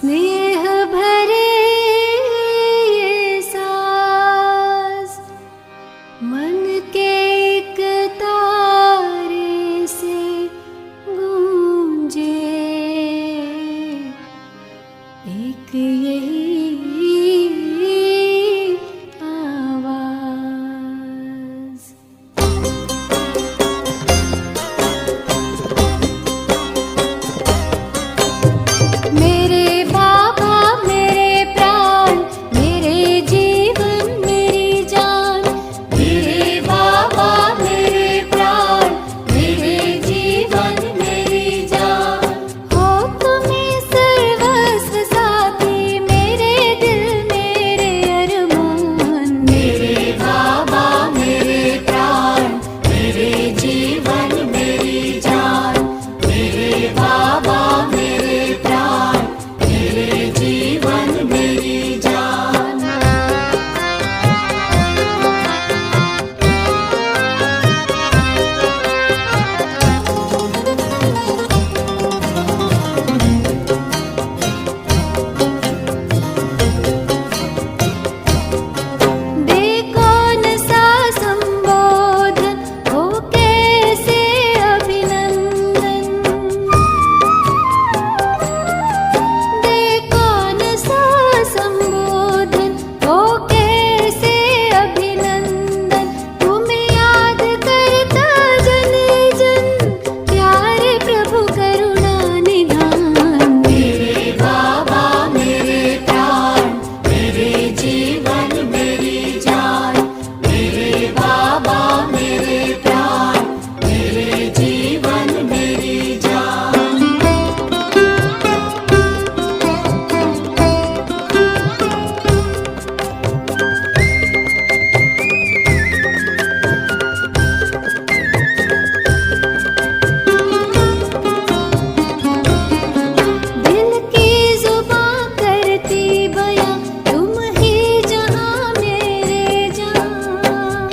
स्नेह भरे ये सांस मन के एक तारे से गूंजे, एक यही आवाज। मेरे बाबा मेरे प्राण, मेरे जीवन मेरी जान। मेरे बाबा मेरे प्राण, मेरे जीवन मेरी जान। हो तुम्हें सर्वस्व साथी, मेरे दिल मेरे अरमान। मेरे बाबा मेरे प्राण, मेरे जीवन मेरी जान। मेरे बाबा मेरे प्राण, मेरे जीवन मेरी जान। दे कौन सा संबोधन, हो कैसे अभिनंदन। दे कौन सा संबोधन, हो कैसे अभिनंदन। तुम्हें याद करता जन जन, प्यारे प्रभु करुणा निधान। मेरे बाबा मेरे प्राण, मेरे जीवन मेरी जान। मेरे बाबा मेरे प्राण, मेरे जीवन मेरी जान। दिल की जुबां करती बयां, तुम ही जहां मेरे जहां।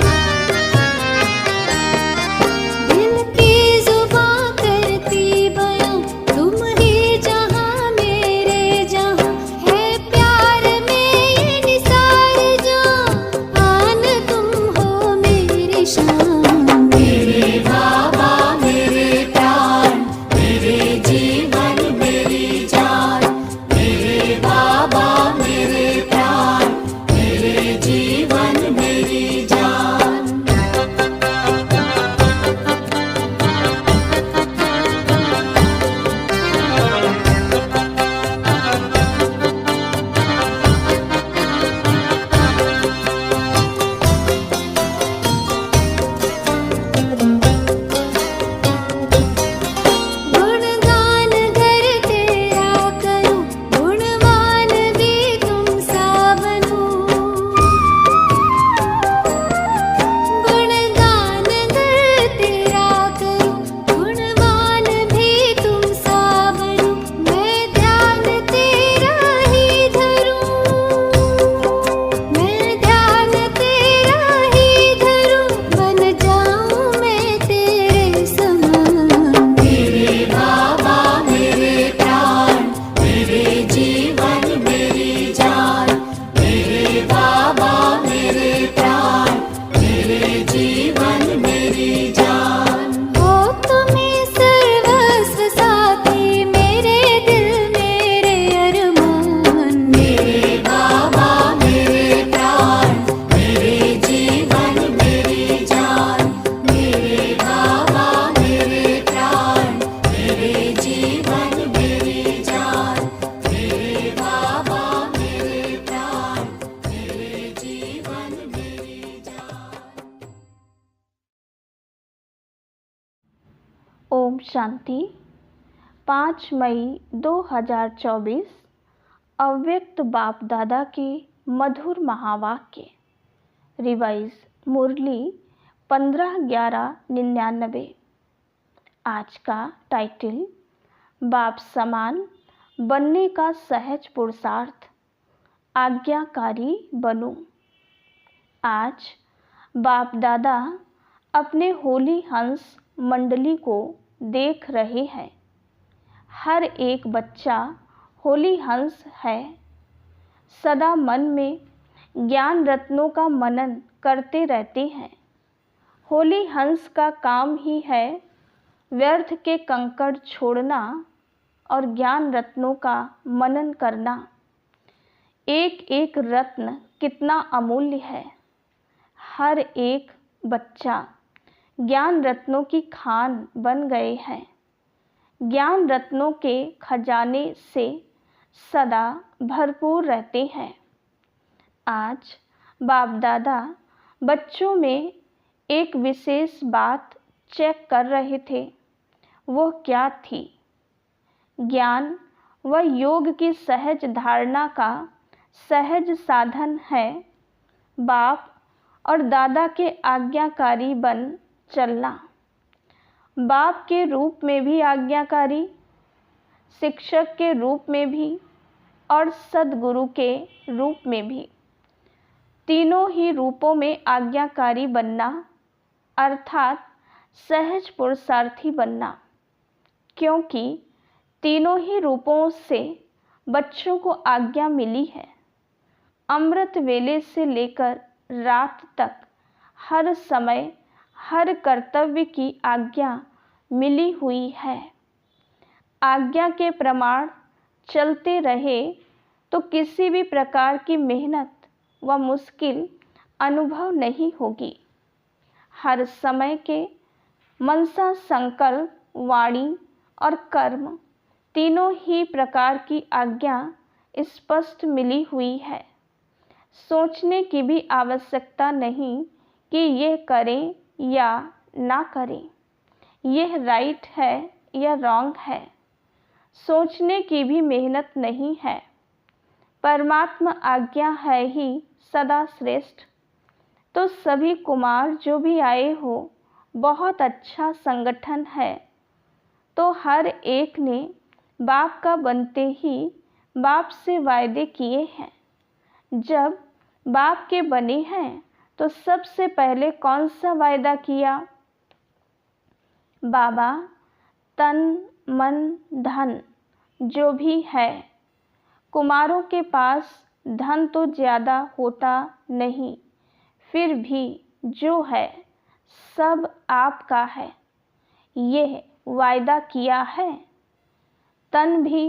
दिल की जुबां करती बयां, तुम ही जहां मेरे जहां। है प्यार में ये निसार जान, आन तुम हो मेरी शान। मेरे बाबा मेरे प्राण, मेरे जीवन मेरी जान। मेरे बाबा मेरे प्राण, मेरे जीवन मेरी जान। गुणगान घर तेरा करूं, गुणवान भी तुम सा बनूं। गुणगान घर तेरा करूं, गुणवान भी तुम सा बनूं। मैं ध्यान तेरा ही धरूं, मैं ध्यान तेरा ही धरूं। बन जाऊं मैं तेरे समान। मेरे बाबा मेरे प्राण, मेरे जीवन मेरी जान। मेरे बाबा मेरे प्राण, मेरे जीवन मेरी जान। हो तुम्हें सर्वस्व साथी, मेरे दिल मेरे अरमान। मेरे बाबा मेरे प्राण, मेरे जीवन मेरी जान। मेरे बाबा मेरे प्राण, मेरे जीवन मेरी जान। मेरे बाबा मेरे प्राण, मेरे जीवन मेरी जान। ओम शांति। 5 मई 2024 अव्यक्त बाप दादा के मधुर महावाक्य। रिवाइज मुरली 15/11/99। आज का टाइटल बाप समान बनने का सहज पुरुषार्थ, आज्ञाकारी बनो। आज बाप दादा अपने होली हंस मंडली को देख रहे हैं। हर एक बच्चा होली हंस है। सदा मन में ज्ञान रत्नों का मनन करते रहते हैं। होली हंस का काम ही है व्यर्थ के कंकड़ छोड़ना और ज्ञान रत्नों का मनन करना। एक एक रत्न कितना अमूल्य है। हर एक बच्चा ज्ञान रत्नों की खान बन गए हैं। ज्ञान रत्नों के खजाने से सदा भरपूर रहते हैं। आज बाप दादा बच्चों में एक विशेष बात चेक कर रहे थे। वो क्या थी? ज्ञान व योग की सहज धारणा का सहज साधन है। बाप और दादा के आज्ञाकारी बन चलना। बाप के रूप में भी आज्ञाकारी, शिक्षक के रूप में भी और सद्गुरु के रूप में भी, तीनों ही रूपों में आज्ञाकारी बनना अर्थात सहज पुरुषार्थी बनना। क्योंकि तीनों ही रूपों से बच्चों को आज्ञा मिली है। अमृत वेले से लेकर रात तक हर समय हर कर्तव्य की आज्ञा मिली हुई है। आज्ञा के प्रमाण चलते रहे तो किसी भी प्रकार की मेहनत व मुश्किल अनुभव नहीं होगी। हर समय के मनसा, संकल्प, वाणी और कर्म तीनों ही प्रकार की आज्ञा स्पष्ट मिली हुई है। सोचने की भी आवश्यकता नहीं कि ये करें या ना करें, यह राइट है या रॉन्ग है। सोचने की भी मेहनत नहीं है। परमात्मा आज्ञा है ही सदा श्रेष्ठ। तो सभी कुमार जो भी आए हो, बहुत अच्छा संगठन है। तो हर एक ने बाप का बनते ही बाप से वायदे किए हैं। जब बाप के बने हैं तो सबसे पहले कौन सा वायदा किया? बाबा, तन मन धन जो भी है, कुमारों के पास धन तो ज़्यादा होता नहीं, फिर भी जो है सब आपका है, यह वायदा किया है। तन भी,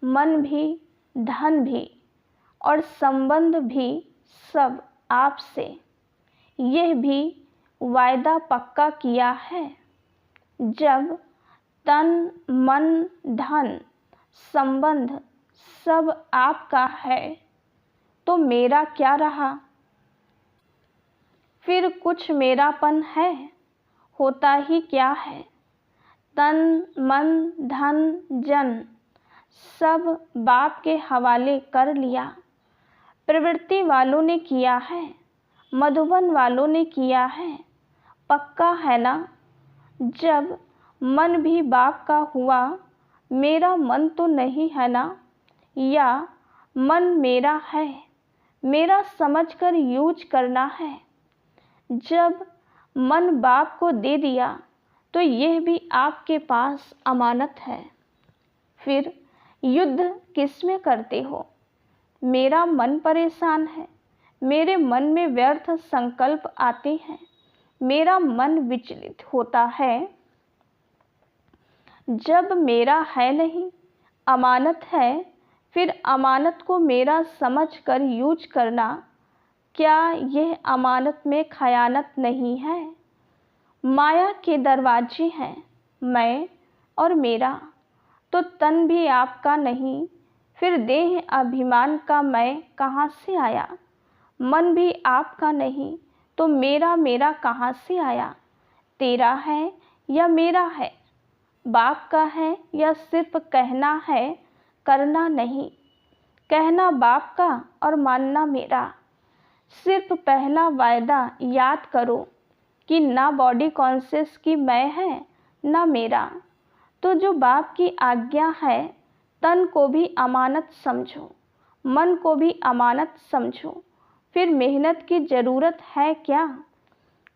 मन भी, धन भी और संबंध भी सब आपसे, यह भी वायदा पक्का किया है। जब तन मन धन संबंध सब आपका है तो मेरा क्या रहा? फिर कुछ मेरापन है? होता ही क्या है? तन मन धन जन सब बाप के हवाले कर लिया। प्रवृत्ति वालों ने किया है, मधुबन वालों ने किया है, पक्का है ना? जब मन भी बाप का हुआ, मेरा मन तो नहीं है ना? या मन मेरा है, मेरा समझकर यूज करना है। जब मन बाप को दे दिया तो यह भी आपके पास अमानत है। फिर युद्ध किस में करते हो? मेरा मन परेशान है, मेरे मन में व्यर्थ संकल्प आते हैं, मेरा मन विचलित होता है। जब मेरा है नहीं, अमानत है, फिर अमानत को मेरा समझकर यूज करना, क्या यह अमानत में खयानत नहीं है? माया के दरवाजे हैं मैं और मेरा, तो तन भी आपका नहीं, फिर देह अभिमान का मैं कहाँ से आया? मन भी आपका नहीं तो मेरा मेरा कहाँ से आया? तेरा है या मेरा है? बाप का है या सिर्फ कहना है, करना नहीं? कहना बाप का और मानना मेरा। सिर्फ पहला वायदा याद करो कि ना बॉडी कॉन्शियस की मैं है ना मेरा। तो जो बाप की आज्ञा है, तन को भी अमानत समझो, मन को भी अमानत समझो। फिर मेहनत की ज़रूरत है क्या?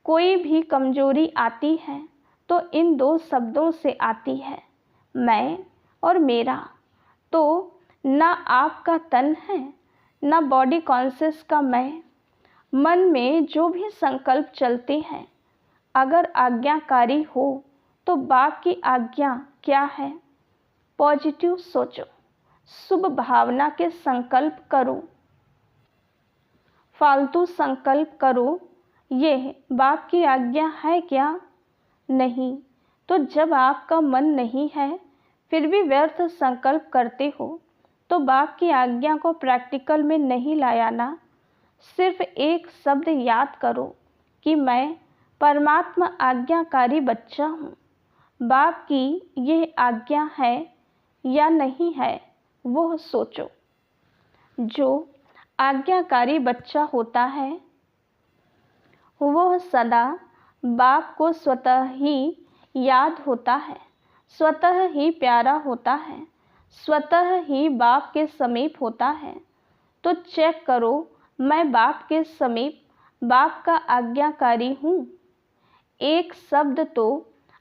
कोई भी कमजोरी आती है तो इन दो शब्दों से आती है, मैं और मेरा। तो ना आपका तन है, ना बॉडी कॉन्शियस का मैं। मन में जो भी संकल्प चलते हैं, अगर आज्ञाकारी हो तो बाप की आज्ञा क्या है? पॉजिटिव सोचो, शुभ भावना के संकल्प करो। फालतू संकल्प करो, ये बाप की आज्ञा है क्या? नहीं। तो जब आपका मन नहीं है फिर भी व्यर्थ संकल्प करते हो तो बाप की आज्ञा को प्रैक्टिकल में नहीं लाया ना। सिर्फ एक शब्द याद करो कि मैं परमात्मा आज्ञाकारी बच्चा हूँ। बाप की ये आज्ञा है या नहीं है, वो सोचो। जो आज्ञाकारी बच्चा होता है वह सदा बाप को स्वतः ही याद होता है, स्वतः ही प्यारा होता है, स्वतः ही बाप के समीप होता है। तो चेक करो, मैं बाप के समीप, बाप का आज्ञाकारी हूँ। एक शब्द तो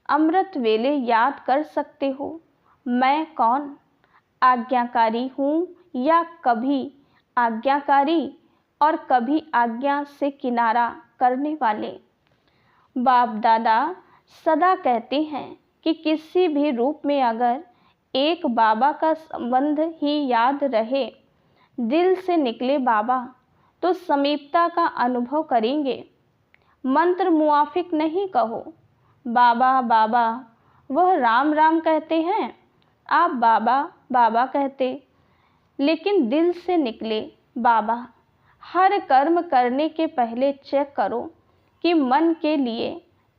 अमृत वेले याद कर सकते हो, मैं कौन? आज्ञाकारी हूँ या कभी आज्ञाकारी और कभी आज्ञा से किनारा करने वाले। बाप दादा सदा कहते हैं कि किसी भी रूप में अगर एक बाबा का संबंध ही याद रहे, दिल से निकले बाबा, तो समीपता का अनुभव करेंगे। मंत्र मुआफिक नहीं कहो, बाबा बाबा, वह राम राम कहते हैं, आप बाबा बाबा कहते, लेकिन दिल से निकले बाबा। हर कर्म करने के पहले चेक करो कि मन के लिए,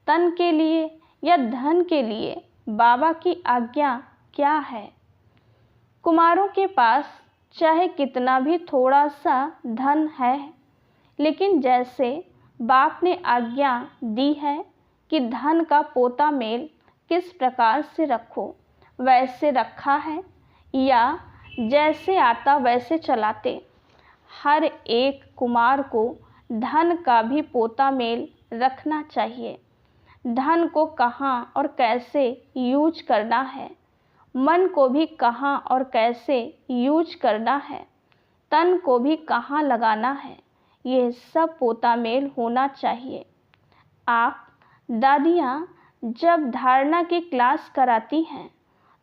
तन के लिए या धन के लिए बाबा की आज्ञा क्या है। कुमारों के पास चाहे कितना भी थोड़ा सा धन है, लेकिन जैसे बाप ने आज्ञा दी है कि धन का पोता मेल किस प्रकार से रखो, वैसे रखा है या जैसे आता वैसे चलाते। हर एक कुमार को धन का भी पोता मेल रखना चाहिए। धन को कहाँ और कैसे यूज करना है, मन को भी कहाँ और कैसे यूज करना है, तन को भी कहाँ लगाना है, ये सब पोता मेल होना चाहिए। आप दादियाँ जब धारणा की क्लास कराती हैं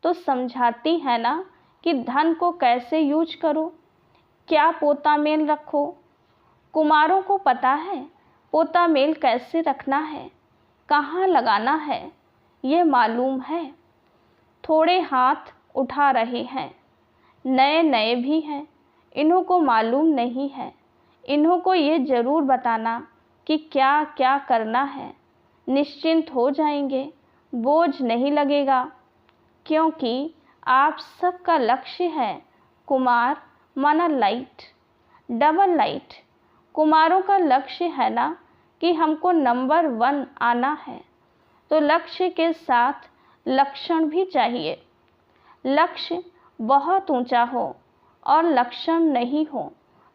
तो समझाती हैं ना कि धन को कैसे यूज करो, क्या पोता मेल रखो। कुमारों को पता है पोता मेल कैसे रखना है, कहाँ लगाना है, ये मालूम है। थोड़े हाथ उठा रहे हैं, नए नए भी हैं, इन्हों को मालूम नहीं है। इन्हों को ये ज़रूर बताना कि क्या क्या करना है, निश्चिंत हो जाएंगे, बोझ नहीं लगेगा। क्योंकि आप सबका लक्ष्य है कुमार माना लाइट, डबल लाइट। कुमारों का लक्ष्य है ना कि हमको नंबर 1 आना है, तो लक्ष्य के साथ लक्षण भी चाहिए। लक्ष्य बहुत ऊंचा हो और लक्षण नहीं हो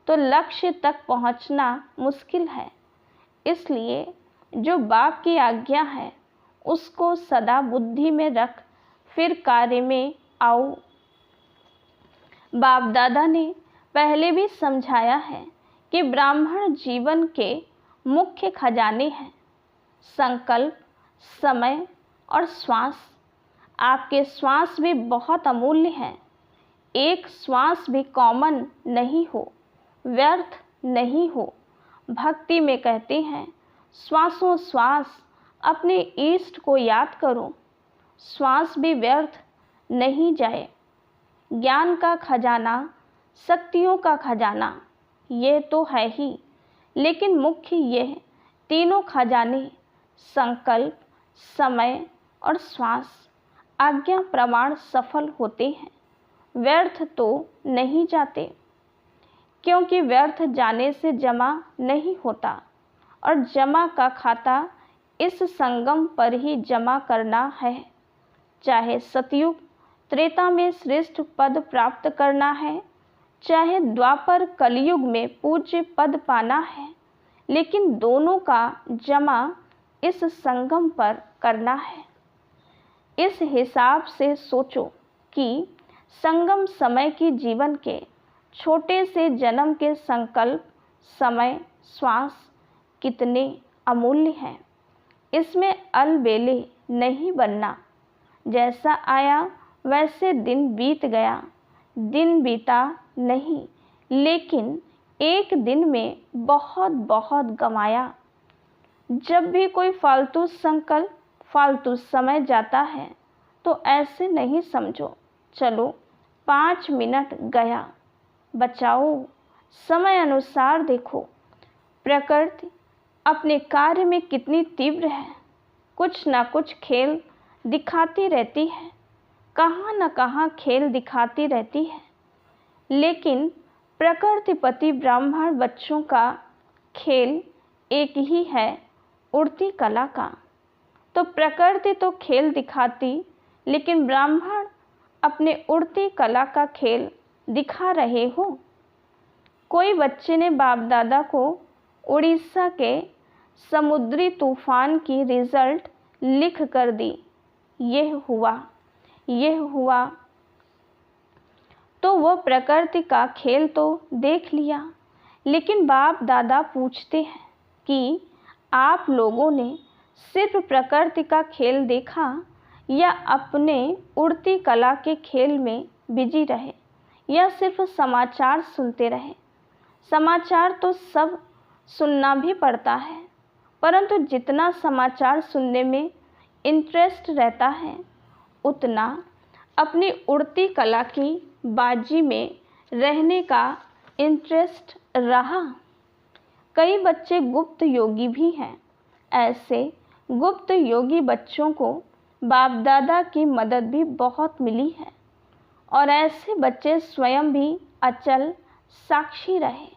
तो लक्ष्य तक पहुंचना मुश्किल है। इसलिए जो बाप की आज्ञा है उसको सदा बुद्धि में रख, फिर कार्य में आओ। बाप दादा ने पहले भी समझाया है कि ब्राह्मण जीवन के मुख्य खजाने हैं संकल्प, समय और श्वास। आपके श्वास भी बहुत अमूल्य हैं। एक श्वास भी कॉमन नहीं हो, व्यर्थ नहीं हो। भक्ति में कहते हैं श्वासों श्वास अपने ईष्ट को याद करो, श्वास भी व्यर्थ नहीं जाए। ज्ञान का खजाना, शक्तियों का खजाना, ये तो है ही, लेकिन मुख्य ये तीनों खजाने संकल्प, समय और श्वास आज्ञा प्रमाण सफल होते हैं, व्यर्थ तो नहीं जाते। क्योंकि व्यर्थ जाने से जमा नहीं होता और जमा का खाता इस संगम पर ही जमा करना है। चाहे सतयुग त्रेता में श्रेष्ठ पद प्राप्त करना है, चाहे द्वापर कलयुग में पूज्य पद पाना है, लेकिन दोनों का जमा इस संगम पर करना है। इस हिसाब से सोचो कि संगम समय की जीवन के छोटे से जन्म के संकल्प, समय, श्वास कितने अमूल्य हैं। इसमें अलबेले नहीं बनना। जैसा आया वैसे दिन बीत गया, दिन बीता नहीं, लेकिन एक दिन में बहुत बहुत गंवाया। जब भी कोई फालतू संकल्प, फालतू समय जाता है तो ऐसे नहीं समझो चलो 5 मिनट गया। बचाओ, समय अनुसार देखो। प्रकृति अपने कार्य में कितनी तीव्र है। कुछ ना कुछ खेल दिखाती रहती है, कहाँ न कहाँ खेल दिखाती रहती है। लेकिन प्रकृतिपति ब्राह्मण बच्चों का खेल एक ही है, उड़ती कला का। तो प्रकृति तो खेल दिखाती, लेकिन ब्राह्मण अपने उड़ती कला का खेल दिखा रहे हो। कोई बच्चे ने बाप दादा को उड़ीसा के समुद्री तूफान की रिजल्ट लिख कर दी। यह हुआ तो वह प्रकृति का खेल तो देख लिया। लेकिन बाप दादा पूछते हैं कि आप लोगों ने सिर्फ प्रकृति का खेल देखा या अपने उड़ती कला के खेल में बिजी रहे, या सिर्फ समाचार सुनते रहे। समाचार तो सब सुनना भी पड़ता है, परंतु जितना समाचार सुनने में इंटरेस्ट रहता है, उतना अपनी उड़ती कला की बाजी में रहने का इंटरेस्ट रहा। कई बच्चे गुप्त योगी भी हैं। ऐसे गुप्त योगी बच्चों को बाप दादा की मदद भी बहुत मिली है, और ऐसे बच्चे स्वयं भी अचल साक्षी रहे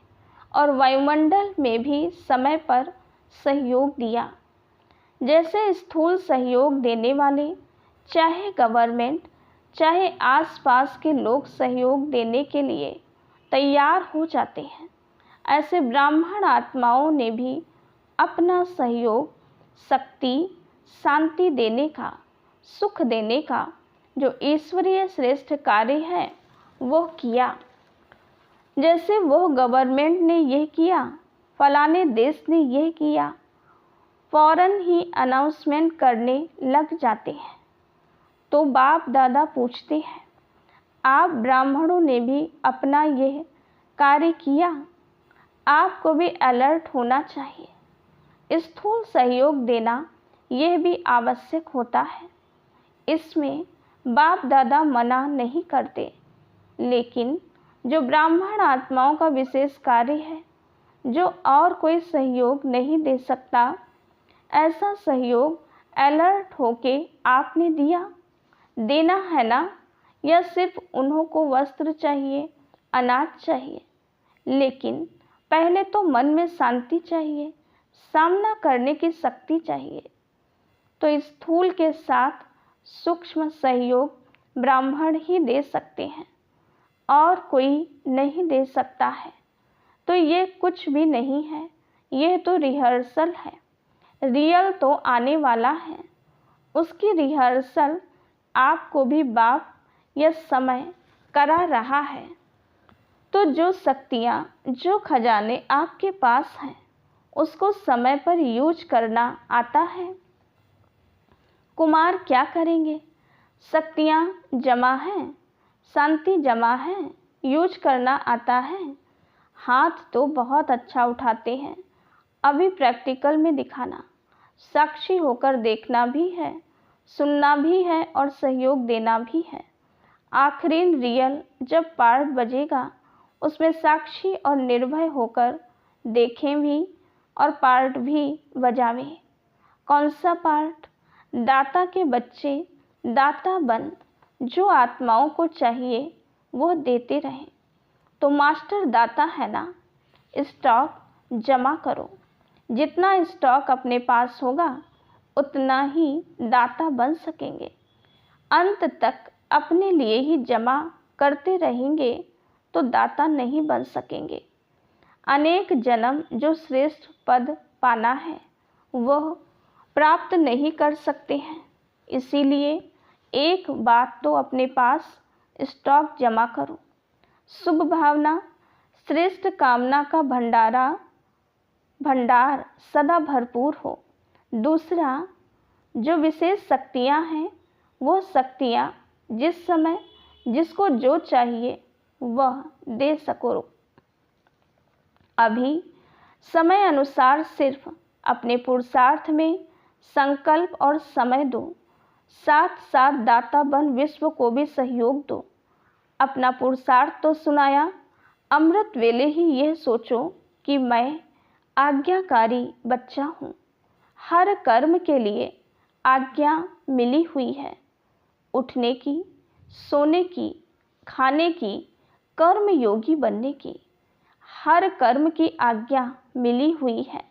और वायुमंडल में भी समय पर सहयोग दिया। जैसे स्थूल सहयोग देने वाले, चाहे गवर्नमेंट, चाहे आसपास के लोग सहयोग देने के लिए तैयार हो जाते हैं, ऐसे ब्राह्मण आत्माओं ने भी अपना सहयोग, शक्ति, शांति देने का, सुख देने का जो ईश्वरीय श्रेष्ठ कार्य है वो किया। जैसे वो गवर्नमेंट ने यह किया, फलाने देश ने यह किया, फौरन ही अनाउंसमेंट करने लग जाते हैं। तो बाप दादा पूछते हैं, आप ब्राह्मणों ने भी अपना यह कार्य किया? आपको भी अलर्ट होना चाहिए। स्थूल सहयोग देना यह भी आवश्यक होता है। इसमें बाप दादा मना नहीं करते, लेकिन जो ब्राह्मण आत्माओं का विशेष कार्य है, जो और कोई सहयोग नहीं दे सकता, ऐसा सहयोग अलर्ट होके आपने दिया। देना है ना? या सिर्फ उन्हों को वस्त्र चाहिए, अनाज चाहिए? लेकिन पहले तो मन में शांति चाहिए, सामना करने की शक्ति चाहिए। तो स्थूल के साथ सूक्ष्म सहयोग ब्राह्मण ही दे सकते हैं, और कोई नहीं दे सकता है। तो ये कुछ भी नहीं है, यह तो रिहर्सल है। रियल तो आने वाला है, उसकी रिहर्सल आपको भी बाप या समय करा रहा है। तो जो शक्तियाँ, जो खजाने आपके पास हैं, उसको समय पर यूज करना आता है। कुमार क्या करेंगे? शक्तियाँ जमा हैं, शांति जमा है, यूज करना आता है। हाथ तो बहुत अच्छा उठाते हैं, अभी प्रैक्टिकल में दिखाना, साक्षी होकर देखना भी है, सुनना भी है और सहयोग देना भी है। आखिरी रियल जब पार्ट बजेगा, उसमें साक्षी और निर्भय होकर देखें भी और पार्ट भी बजावें। कौन सा पार्ट? दाता के बच्चे दाता बन, जो आत्माओं को चाहिए वो देते रहें। तो मास्टर दाता है ना, स्टॉक जमा करो। जितना स्टॉक अपने पास होगा, उतना ही दाता बन सकेंगे। अंत तक अपने लिए ही जमा करते रहेंगे तो दाता नहीं बन सकेंगे। अनेक जन्म जो श्रेष्ठ पद पाना है, वह प्राप्त नहीं कर सकते हैं। इसीलिए एक बात तो अपने पास स्टॉक जमा करो। शुभ भावना, श्रेष्ठ कामना का भंडार सदा भरपूर हो। दूसरा, जो विशेष शक्तियाँ हैं वो शक्तियाँ जिस समय जिसको जो चाहिए वह दे सको। अभी समय अनुसार सिर्फ अपने पुरुषार्थ में संकल्प और समय दो, साथ साथ दाता बन विश्व को भी सहयोग दो। अपना पुरुषार्थ तो सुनाया, अमृत वेले ही यह सोचो कि मैं आज्ञाकारी बच्चा हूँ। हर कर्म के लिए आज्ञा मिली हुई है, उठने की, सोने की, खाने की, कर्म योगी बनने की। हर कर्म की आज्ञा मिली हुई है।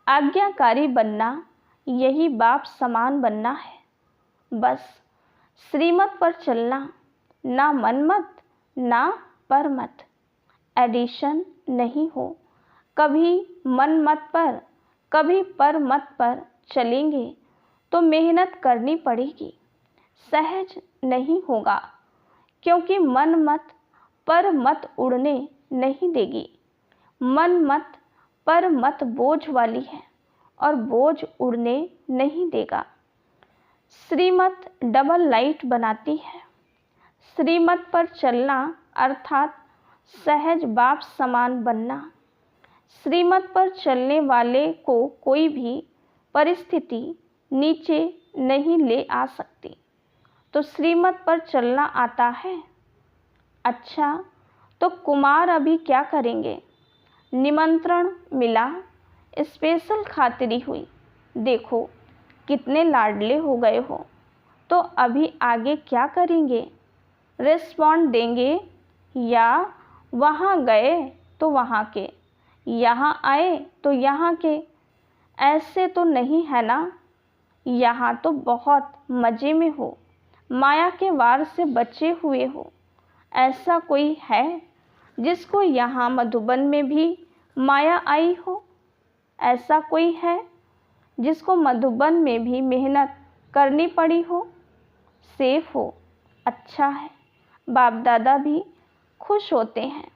आज्ञाकारी बनना यही बाप समान बनना है। बस श्रीमत पर चलना, ना मनमत ना परमत। एडिशन नहीं हो। कभी मनमत पर कभी परमत पर चलेंगे तो मेहनत करनी पड़ेगी, सहज नहीं होगा, क्योंकि मन मत पर मत उड़ने नहीं देगी। मन मत पर मत बोझ वाली है और बोझ उड़ने नहीं देगा। श्रीमत डबल लाइट बनाती है। श्रीमत पर चलना अर्थात सहज बाप समान बनना। श्रीमत पर चलने वाले को कोई भी परिस्थिति नीचे नहीं ले आ सकती। तो श्रीमत पर चलना आता है। अच्छा, तो कुमार अभी क्या करेंगे? निमंत्रण मिला, स्पेशल खातिरी हुई, देखो कितने लाडले हो गए हो, तो अभी आगे क्या करेंगे? रिस्पॉन्ड देंगे या वहाँ गए तो वहाँ के, यहाँ आए तो यहाँ के? ऐसे तो नहीं है ना। यहाँ तो बहुत मज़े में हो, माया के वार से बचे हुए हो। ऐसा कोई है जिसको यहाँ मधुबन में भी माया आई हो? ऐसा कोई है जिसको मधुबन में भी मेहनत करनी पड़ी हो? सेफ हो, अच्छा है। बाप दादा भी खुश होते हैं।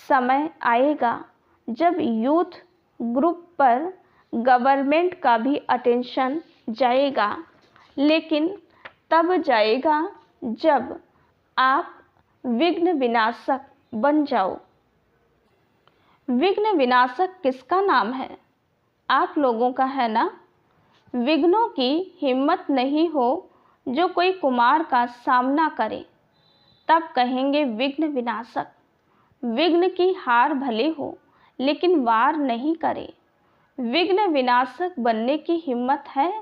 समय आएगा जब यूथ ग्रुप पर गवर्नमेंट का भी अटेंशन जाएगा, लेकिन तब जाएगा जब आप विघ्न विनाशक बन जाओ। विघ्न विनाशक किसका नाम है? आप लोगों का है ना। विघ्नों की हिम्मत नहीं हो जो कोई कुमार का सामना करे, तब कहेंगे विघ्न विनाशक। विघ्न की हार भले हो लेकिन वार नहीं करे। विघ्न विनाशक बनने की हिम्मत है?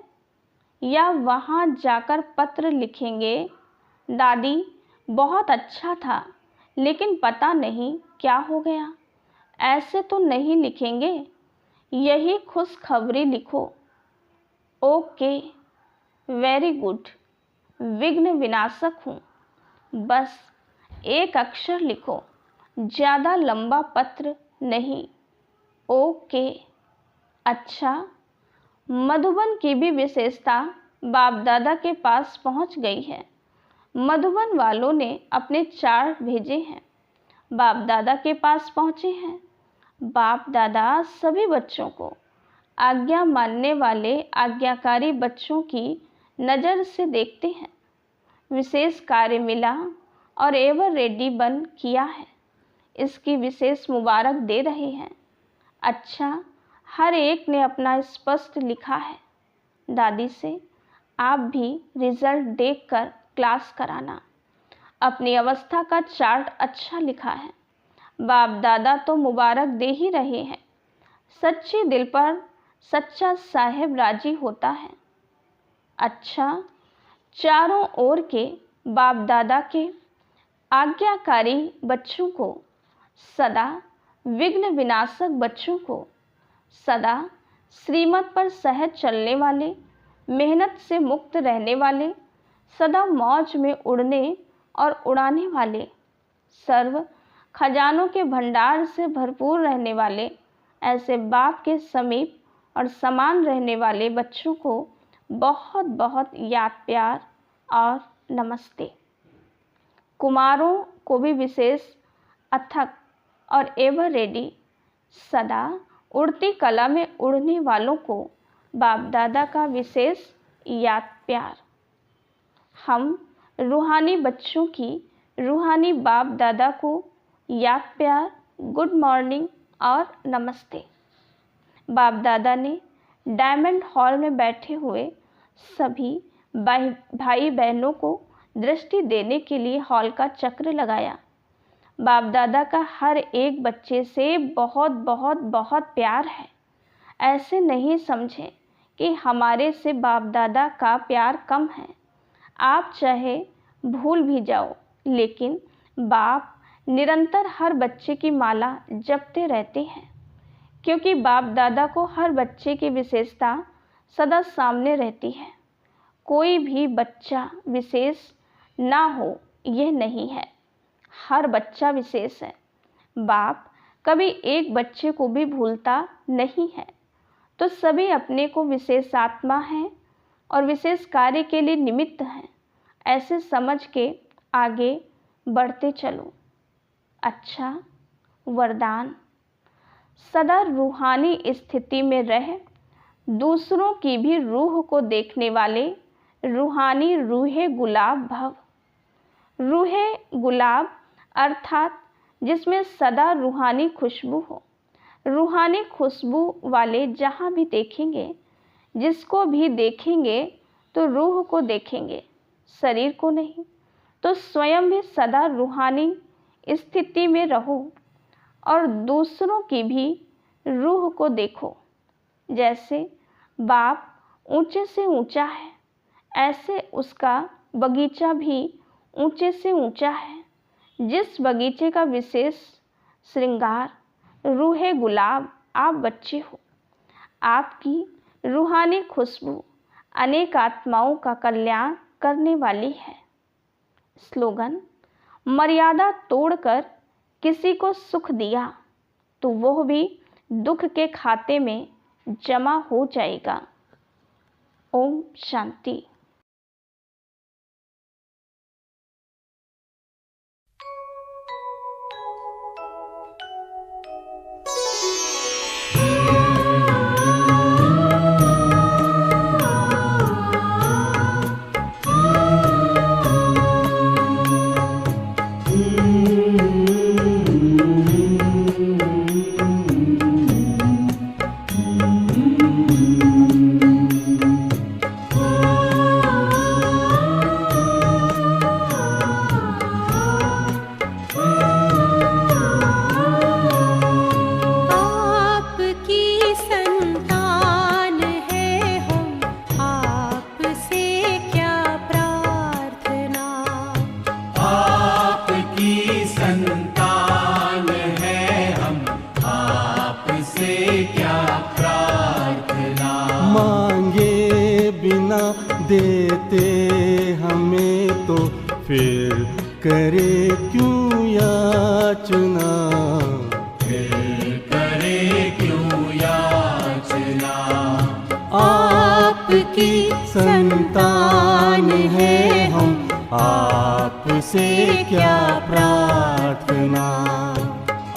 या वहाँ जाकर पत्र लिखेंगे, दादी बहुत अच्छा था लेकिन पता नहीं क्या हो गया? ऐसे तो नहीं लिखेंगे, यही खुशखबरी लिखो। ओके, वेरी गुड, विघ्न विनाशक हूँ, बस एक अक्षर लिखो, ज़्यादा लंबा पत्र नहीं। ओके। अच्छा, मधुबन की भी विशेषता बाप दादा के पास पहुँच गई है। मधुबन वालों ने अपने चार्ट भेजे हैं, बाप दादा के पास पहुँचे हैं। बाप दादा सभी बच्चों को, आज्ञा मानने वाले आज्ञाकारी बच्चों की नज़र से देखते हैं। विशेष कार्य मिला और एवर रेडी बन किया है, इसकी विशेष मुबारक दे रहे हैं। अच्छा, हर एक ने अपना स्पष्ट लिखा है। दादी से आप भी रिजल्ट देखकर क्लास कराना। अपनी अवस्था का चार्ट अच्छा लिखा है। बाप दादा तो मुबारक दे ही रहे हैं। सच्चे दिल पर सच्चा साहेब राजी होता है। अच्छा, चारों ओर के बाप दादा के आज्ञाकारी बच्चों को, सदा विघ्न विनाशक बच्चों को, सदा श्रीमत पर सहज चलने वाले, मेहनत से मुक्त रहने वाले, सदा मौज में उड़ने और उड़ाने वाले, सर्व खजानों के भंडार से भरपूर रहने वाले, ऐसे बाप के समीप और समान रहने वाले बच्चों को बहुत बहुत याद प्यार और नमस्ते। कुमारों को भी विशेष अथक और एवर रेडी सदा उड़ती कला में उड़ने वालों को बाप दादा का विशेष याद प्यार। हम रूहानी बच्चों की रूहानी बाप दादा को याद प्यार, गुड मॉर्निंग और नमस्ते। बाप दादा ने डायमंड हॉल में बैठे हुए सभी भाई बहनों को दृष्टि देने के लिए हॉल का चक्र लगाया। बाप दादा का हर एक बच्चे से बहुत बहुत बहुत प्यार है। ऐसे नहीं समझें कि हमारे से बाप दादा का प्यार कम है। आप चाहे भूल भी जाओ, लेकिन बाप निरंतर हर बच्चे की माला जपते रहते हैं, क्योंकि बाप दादा को हर बच्चे की विशेषता सदा सामने रहती है। कोई भी बच्चा विशेष ना हो यह नहीं है, हर बच्चा विशेष है। बाप कभी एक बच्चे को भी भूलता नहीं है। तो सभी अपने को विशेष आत्मा हैं और विशेष कार्य के लिए निमित्त हैं, ऐसे समझ के आगे बढ़ते चलो। अच्छा वरदान, सदा रूहानी स्थिति में रह दूसरों की भी रूह को देखने वाले रूहानी रूहे गुलाब भव। रूहे गुलाब अर्थात जिसमें सदा रूहानी खुशबू हो। रूहानी खुशबू वाले जहाँ भी देखेंगे, जिसको भी देखेंगे तो रूह को देखेंगे, शरीर को नहीं। तो स्वयं भी सदा रूहानी स्थिति में रहो और दूसरों की भी रूह को देखो। जैसे बाप ऊंचे से ऊंचा है, ऐसे उसका बगीचा भी ऊंचे से ऊंचा है। जिस बगीचे का विशेष श्रृंगार रूहे गुलाब आप बच्चे हो। आपकी रूहानी खुशबू अनेक आत्माओं का कल्याण करने वाली है। स्लोगन, मर्यादा तोड़कर किसी को सुख दिया तो वह भी दुख के खाते में जमा हो जाएगा। ओम शांति। देते हमें तो फिर करे क्यों याचना, फिर करे क्यों याचना। आपकी संतान है हम, आपसे क्या प्रार्थना।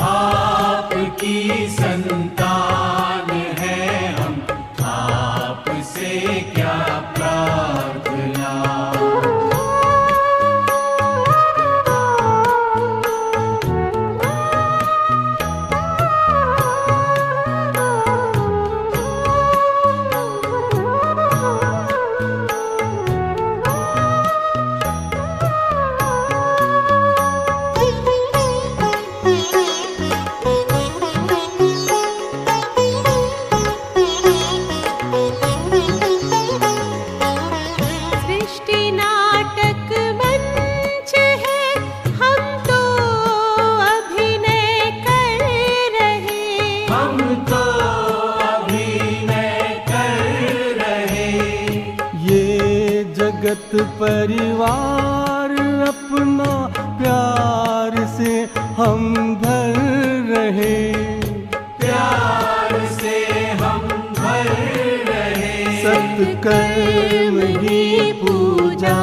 आपकी संतान है हम, आपसे क्या प्रार्थना। जगत परिवार अपना प्यार से हम भर रहे, प्यार से हम भर रहे। सत्कर्म ही पूजा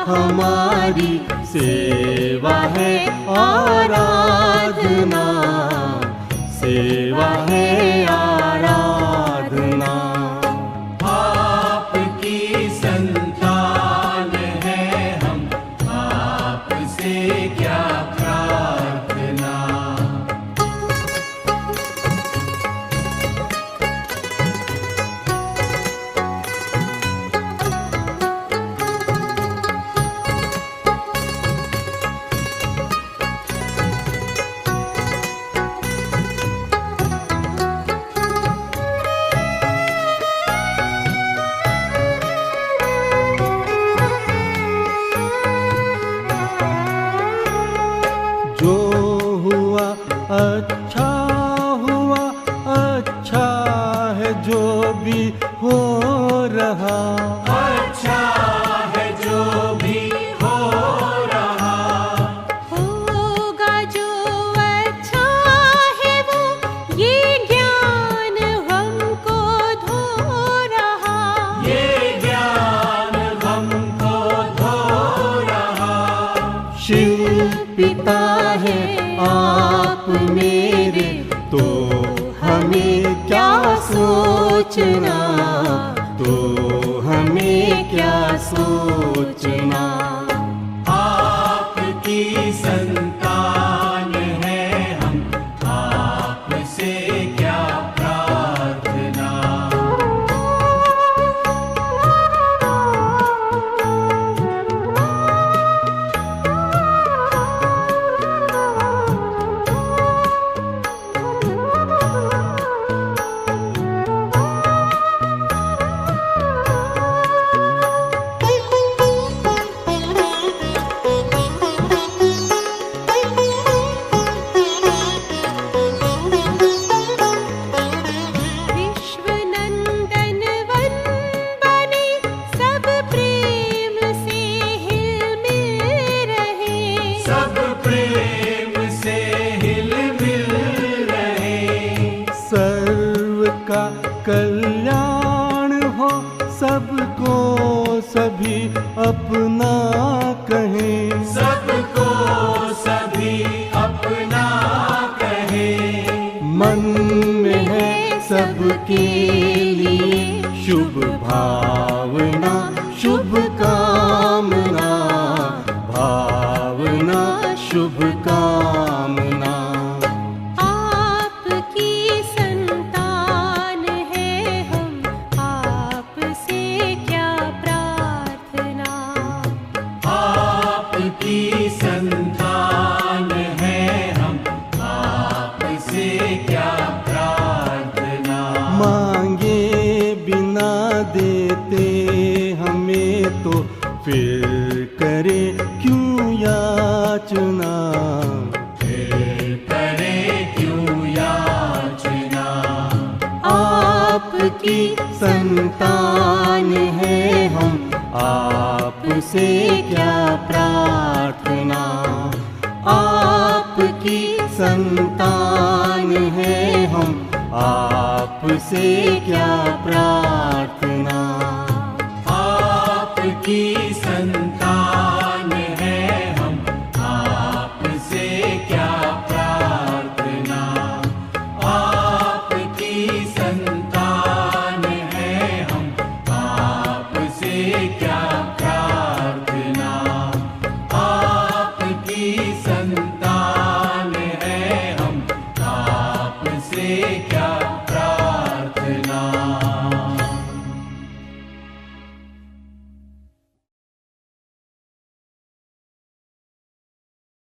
हमारी, सेवा है आराधना, सेवा है आराधना। आपकी संतान है हम, आपसे क्या प्रार्थना। जो हुआ अच्छा हुआ, अच्छा है जो भी हो रहा, अच्छा है जो भी हो रहा। होगा जो अच्छा है वो, ये ज्ञान हमको धो रहा। ये ज्ञान हमको धो रहा। शिव पिता है आप मेरे, तो हमें क्या सोचना, तो हमें क्या सोचना। आपकी संतान है हम, आपसे क्या प्रार्थना। विश्वनंदन वन बने, सब प्रेम से हिल-मिल रहे। सब प्रेम से हिल मिल रहे। सर्व का कल्याण हो, सबको सभी अपना कहें, सबको सभी अपना कहे। मन में है सबके लिए शुभ भावना, शुभ कामना, भावना शुभ कामना। आपकी संतान है हम, आपसे क्या प्रार्थना। आपकी संतान है हम, आपसे क्या प्रार्थना। मांगे बिना देते हमें तो फिर करे क्यों याचना, फिर करे क्यों याचना। आपकी संतान है हम, आपसे क्या प्रार्थना। आपकी संतान है हम, आपसे क्या प्रार्थना।